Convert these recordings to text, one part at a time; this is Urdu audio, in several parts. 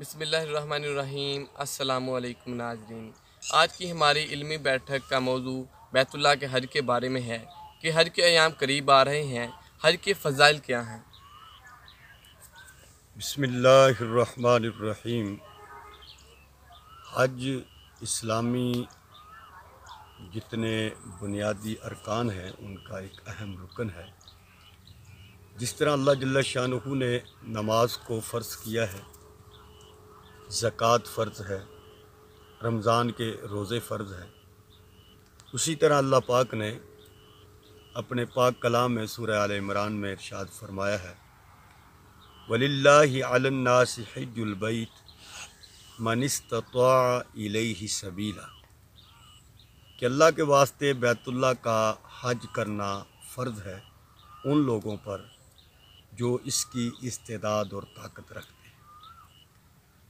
بسم اللہ الرحمن الرحیم۔ السلام علیکم ناظرین، آج کی ہماری علمی بیٹھک کا موضوع بیت اللہ کے حج کے بارے میں ہے کہ حج کے ایام قریب آ رہے ہیں، حج کے فضائل کیا ہیں؟ بسم اللہ الرحمن الرحیم۔ حج اسلامی جتنے بنیادی ارکان ہیں ان کا ایک اہم رکن ہے۔ جس طرح اللہ جل شانہ نے نماز کو فرض کیا ہے، زکوٰۃ فرض ہے، رمضان کے روزے فرض ہیں، اسی طرح اللہ پاک نے اپنے پاک کلام میں سورہ آل عمران میں ارشاد فرمایا ہے، وَلِلَّهِ عَلَى النَّاسِ حِجُّ الْبَيْتِ مَنِ اسْتَطَاعَ إِلَيْهِ سَبِيلًا، کہ اللہ کے واسطے بیت اللہ کا حج کرنا فرض ہے ان لوگوں پر جو اس کی استعداد اور طاقت رکھتے ہیں۔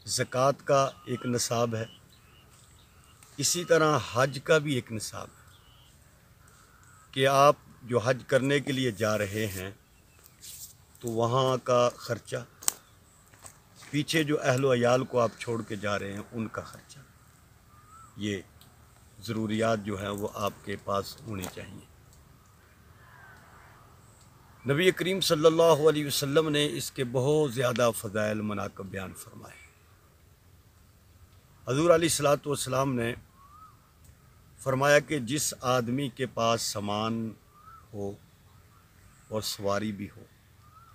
زکوٰۃ کا ایک نصاب ہے، اسی طرح حج کا بھی ایک نصاب ہے کہ آپ جو حج کرنے کے لیے جا رہے ہیں تو وہاں کا خرچہ، پیچھے جو اہل و عیال کو آپ چھوڑ کے جا رہے ہیں ان کا خرچہ، یہ ضروریات جو ہیں وہ آپ کے پاس ہونی چاہیے۔ نبی کریم صلی اللہ علیہ وسلم نے اس کے بہت زیادہ فضائل مناقب بیان فرمائے۔ حضور علیہ الصلاۃ والسلام نے فرمایا کہ جس آدمی کے پاس سامان ہو اور سواری بھی ہو،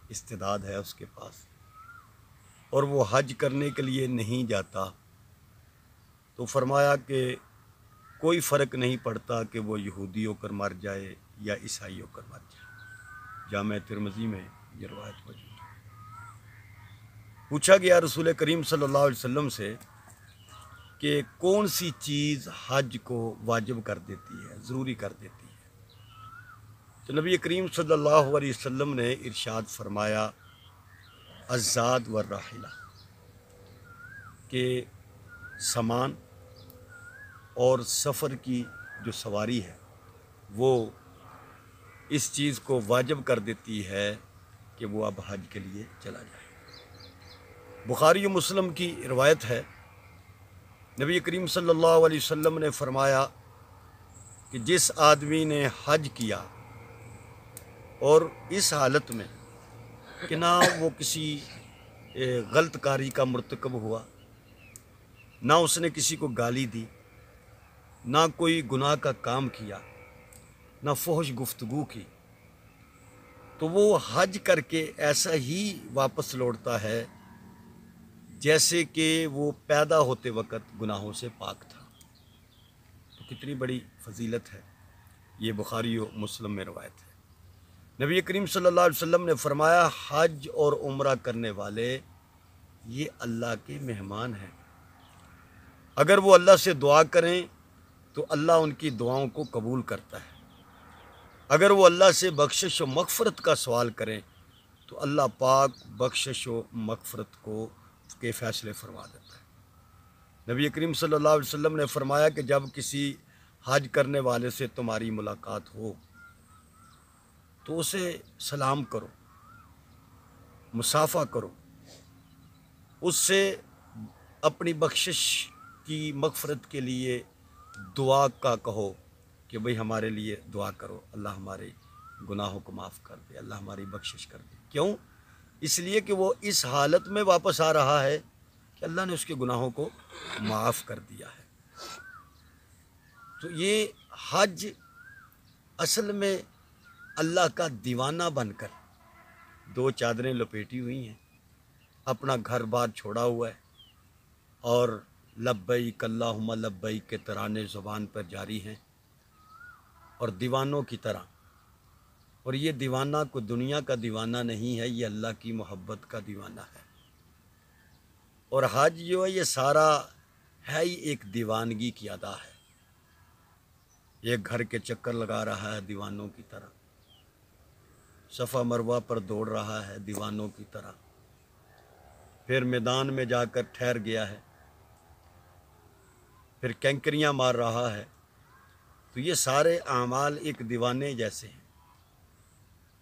استعداد ہے اس کے پاس، اور وہ حج کرنے کے لیے نہیں جاتا، تو فرمایا کہ کوئی فرق نہیں پڑتا کہ وہ یہودی ہو کر مر جائے یا عیسائی ہو کر مر جائے۔ جامع ترمذی میں یہ روایت موجود ہے۔ پوچھا گیا رسول کریم صلی اللہ علیہ وسلم سے کہ کون سی چیز حج کو واجب کر دیتی ہے، ضروری کر دیتی ہے؟ تو نبی کریم صلی اللہ علیہ وسلم نے ارشاد فرمایا، الزاد والراحلہ، کہ سامان اور سفر کی جو سواری ہے وہ اس چیز کو واجب کر دیتی ہے کہ وہ اب حج کے لیے چلا جائے۔ بخاری و مسلم کی روایت ہے، نبی کریم صلی اللہ علیہ وسلم نے فرمایا کہ جس آدمی نے حج کیا اور اس حالت میں کہ نہ وہ کسی غلط کاری کا مرتکب ہوا، نہ اس نے کسی کو گالی دی، نہ کوئی گناہ کا کام کیا، نہ فحش گفتگو کی، تو وہ حج کر کے ایسا ہی واپس لوٹتا ہے جیسے کہ وہ پیدا ہوتے وقت گناہوں سے پاک تھا۔ تو کتنی بڑی فضیلت ہے، یہ بخاری و مسلم میں روایت ہے۔ نبی کریم صلی اللہ علیہ وسلم نے فرمایا، حج اور عمرہ کرنے والے یہ اللہ کے مہمان ہیں، اگر وہ اللہ سے دعا کریں تو اللہ ان کی دعاؤں کو قبول کرتا ہے، اگر وہ اللہ سے بخشش و مغفرت کا سوال کریں تو اللہ پاک بخشش و مغفرت کو کے فیصلے فرما دیتا ہے۔ نبی کریم صلی اللہ علیہ وسلم نے فرمایا کہ جب کسی حج کرنے والے سے تمہاری ملاقات ہو تو اسے سلام کرو، مصافحہ کرو، اس سے اپنی بخشش کی مغفرت کے لیے دعا کا کہو کہ بھئی ہمارے لیے دعا کرو، اللہ ہمارے گناہوں کو معاف کر دے، اللہ ہماری بخشش کر دے۔ کیوں؟ اس لیے کہ وہ اس حالت میں واپس آ رہا ہے کہ اللہ نے اس کے گناہوں کو معاف کر دیا ہے۔ تو یہ حج اصل میں اللہ کا دیوانہ بن کر دو چادریں لپیٹی ہوئی ہیں، اپنا گھر بار چھوڑا ہوا ہے اور لبیک اللہم لبیک کے ترانے زبان پر جاری ہیں، اور دیوانوں کی طرح۔ اور یہ دیوانہ کوئی دنیا کا دیوانہ نہیں ہے، یہ اللہ کی محبت کا دیوانہ ہے۔ اور حج جو ہے یہ سارا ہے ہی ایک دیوانگی کی ادا ہے، ایک گھر کے چکر لگا رہا ہے دیوانوں کی طرح، صفا مروہ پر دوڑ رہا ہے دیوانوں کی طرح، پھر میدان میں جا کر ٹھہر گیا ہے، پھر کینکریاں مار رہا ہے۔ تو یہ سارے اعمال ایک دیوانے جیسے ہیں،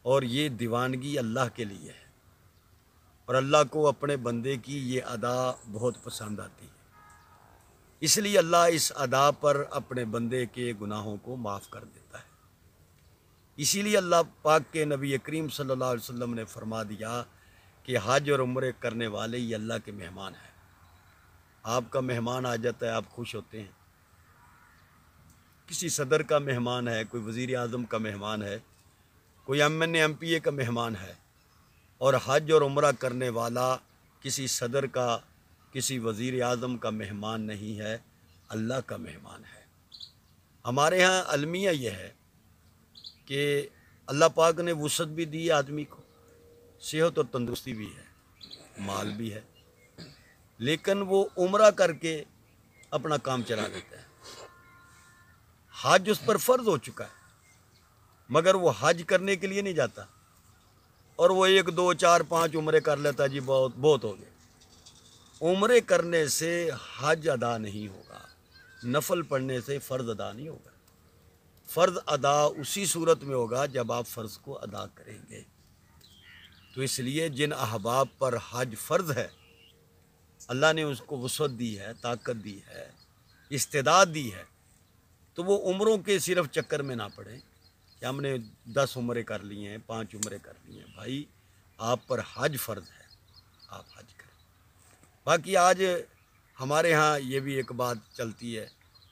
اور یہ دیوانگی اللہ کے لیے ہے۔ اور اللہ کو اپنے بندے کی یہ ادا بہت پسند آتی ہے، اس لیے اللہ اس ادا پر اپنے بندے کے گناہوں کو معاف کر دیتا ہے۔ اسی لیے اللہ پاک کے نبی کریم صلی اللہ علیہ وسلم نے فرما دیا کہ حج اور عمرے کرنے والے یہ اللہ کے مہمان ہیں۔ آپ کا مہمان آ جاتا ہے، آپ خوش ہوتے ہیں۔ کسی صدر کا مہمان ہے، کوئی وزیر اعظم کا مہمان ہے، کوئی MNA MPA کا مہمان ہے، اور حج اور عمرہ کرنے والا کسی صدر کا، کسی وزیر اعظم کا مہمان نہیں ہے، اللہ کا مہمان ہے۔ ہمارے ہاں المیہ یہ ہے کہ اللہ پاک نے وسعت بھی دی ہے آدمی کو، صحت اور تندرستی بھی ہے، مال بھی ہے، لیکن وہ عمرہ کر کے اپنا کام چلا دیتا ہے۔ حج اس پر فرض ہو چکا ہے، مگر وہ حج کرنے کے لیے نہیں جاتا، اور وہ 1 2 4 5 عمرے کر لیتا، جی بہت بہت ہو گئے۔ عمرے کرنے سے حج ادا نہیں ہوگا، نفل پڑھنے سے فرض ادا نہیں ہوگا۔ فرض ادا اسی صورت میں ہوگا جب آپ فرض کو ادا کریں گے۔ تو اس لیے جن احباب پر حج فرض ہے، اللہ نے اس کو وسعت دی ہے، طاقت دی ہے، استعداد دی ہے، تو وہ عمروں کے صرف چکر میں نہ پڑیں کہ ہم نے 10 عمرے کر لیے ہیں، 5 عمرے کر لیے ہیں۔ بھائی آپ پر حج فرض ہے، آپ حج کریں۔ باقی آج ہمارے ہاں یہ بھی ایک بات چلتی ہے،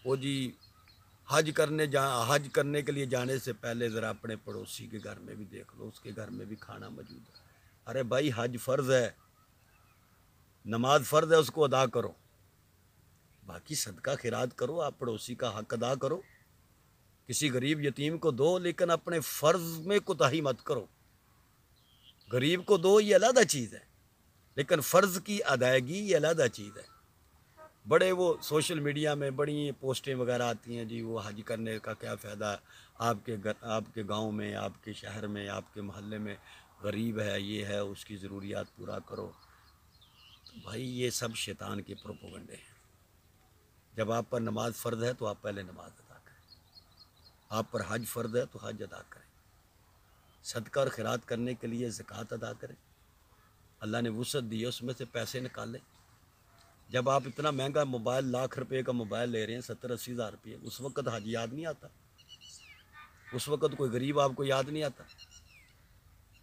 وہ جی حج کرنے کے لیے جانے سے پہلے ذرا اپنے پڑوسی کے گھر میں بھی دیکھ لو، اس کے گھر میں بھی کھانا موجود ہے۔ ارے بھائی حج فرض ہے، نماز فرض ہے، اس کو ادا کرو، باقی صدقہ خیرات کرو، آپ پڑوسی کا حق ادا کرو، کسی غریب یتیم کو دو، لیکن اپنے فرض میں کوتاہی مت کرو۔ غریب کو دو یہ علیحدہ چیز ہے، لیکن فرض کی ادائیگی یہ علیحدہ چیز ہے۔ بڑے وہ سوشل میڈیا میں بڑی پوسٹیں وغیرہ آتی ہیں، جی وہ حج کرنے کا کیا فائدہ، آپ کے گاؤں میں، آپ کے شہر میں، آپ کے محلے میں غریب ہے، یہ ہے، اس کی ضروریات پورا کرو۔ تو بھائی یہ سب شیطان کے پروپیگنڈے ہیں۔ جب آپ پر نماز فرض ہے تو آپ پہلے نماز ادا کریں، آپ پر حج فرض ہے تو حج ادا کریں، صدقہ اور خیرات کرنے کے لیے زکوٰۃ ادا کریں، اللہ نے وسعت دی ہے، اس میں سے پیسے نکالیں۔ جب آپ اتنا مہنگا موبائل، ₹1,00,000 کا موبائل لے رہے ہیں، 70-80 ہزار روپئے، اس وقت حج یاد نہیں آتا، اس وقت کوئی غریب آپ کو یاد نہیں آتا،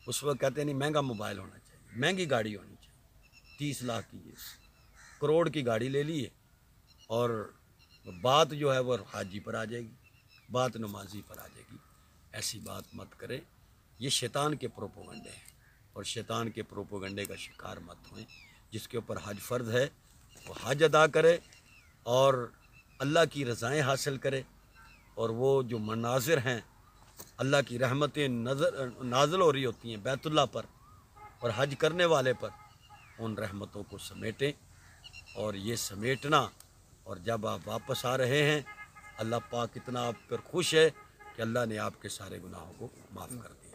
اس وقت کہتے ہیں نہیں مہنگا موبائل ہونا چاہیے، مہنگی گاڑی ہونی چاہیے، 30 لاکھ کی، 1 کروڑ کی گاڑی لے لیے، اور بات جو ہے وہ حاجی پر آ جائے گی، بات نمازی پر آ جائے گی۔ ایسی بات مت کریں، یہ شیطان کے پروپیگنڈے ہیں، اور شیطان کے پروپیگنڈے کا شکار مت ہوئیں۔ جس کے اوپر حج فرض ہے وہ حج ادا کرے اور اللہ کی رضائیں حاصل کرے، اور وہ جو مناظر ہیں، اللہ کی رحمتیں نازل ہو رہی ہوتی ہیں بیت اللہ پر اور حج کرنے والے پر، ان رحمتوں کو سمیٹیں۔ اور یہ سمیٹنا، اور جب آپ واپس آ رہے ہیں، اللہ پاک اتنا آپ پر خوش ہے کہ اللہ نے آپ کے سارے گناہوں کو معاف کر دیا۔